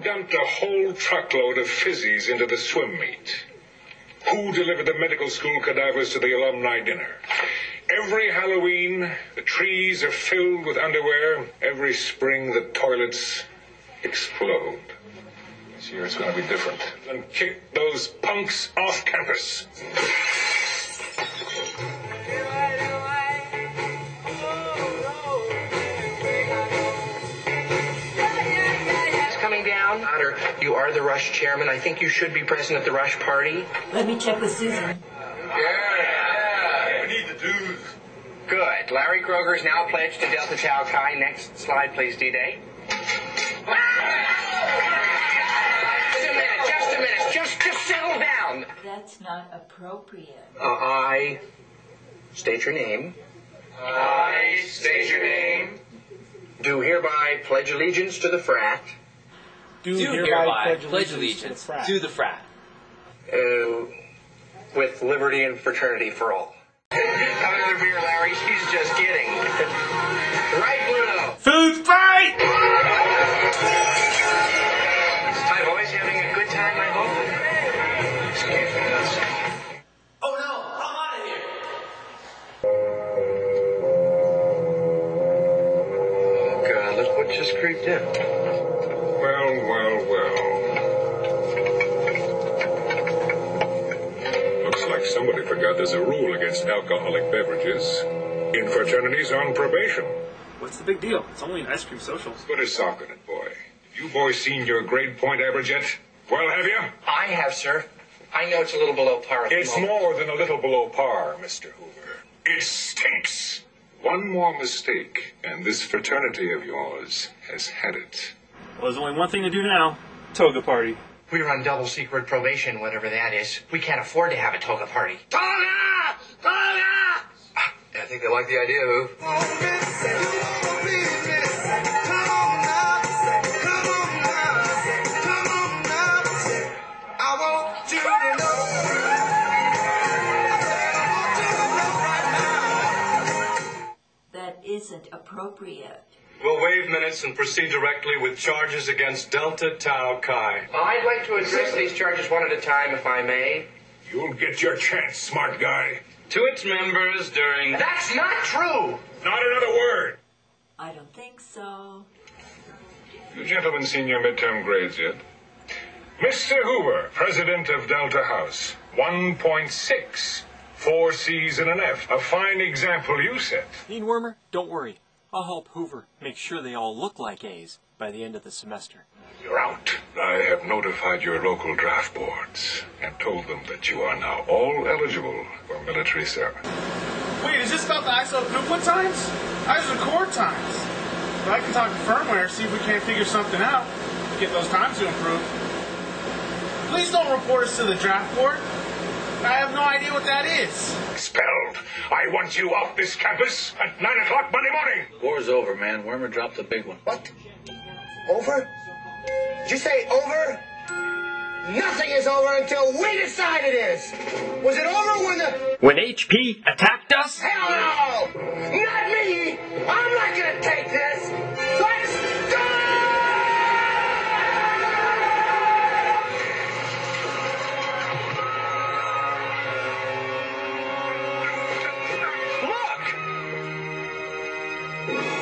dumped a whole truckload of fizzies into the swim meet? Who delivered the medical school cadavers to the alumni dinner? Every Halloween, the trees are filled with underwear. Every spring, the toilets explode. This year it's going to be different. And kick those punks off campus. Down. Otter, you are the Rush chairman. I think you should be present at the Rush party. Let me check with Susan. Yeah. We need the dues. Good. Larry Kroger is now pledged to Delta Tau Chi. Next slide, please, D-Day. Just a minute. Just settle down. That's not appropriate. I state your name. I state your name. Do hereby pledge allegiance to the frat. Do hereby pledge allegiance to the frat. With liberty and fraternity for all. Another beer, Larry. She's just kidding. Right, Bruno? Food fight! Hi, boys. Having a good time, I hope? Excuse me, one second. Oh, no. I'm out of here. Oh, God. Look what just creeped in. Well. Looks like somebody forgot there's a rule against alcoholic beverages. In fraternities on probation. What's the big deal? It's only an ice cream social. Put a sock in it, boy. You boys seen your grade point average yet? Well, have you? I have, sir. I know it's a little below par at the It's moment. more than a little below par, Mr. Hoover. It stinks. One more mistake, and this fraternity of yours has had it. Well, there's only one thing to do now. Toga party. We're on double secret probation, whatever that is. We can't afford to have a toga party. Toga! Toga! I think they like the idea, Hoover. That isn't appropriate. We'll waive minutes and proceed directly with charges against Delta Tau Chi. I'd like to address these charges one at a time, if I may. You'll get your chance, smart guy. To its members during... That's not true! Not another word. I don't think so. You gentlemen seen your midterm grades yet? Mr. Hoover, president of Delta House. 1.6. 4 C's and an F. A fine example you set. Dean Wormer, don't worry. I'll help Hoover make sure they all look like A's by the end of the semester. You're out. I have notified your local draft boards and told them that you are now all eligible for military service. Wait, is this about the ISO Kukla times? Ours are core times. But I can talk to firmware, see if we can't figure something out. Get those times to improve. Please don't report us to the draft board. I have no idea what that is. Expelled. I want you off this campus at 9 o'clock Monday morning. War's over, man. Wormer dropped the big one. What? Over? Did you say over? Nothing is over until we decide it is. Was it over When HP attacked us? Hell no! Not me! I'm not gonna take this! Let's go! Look!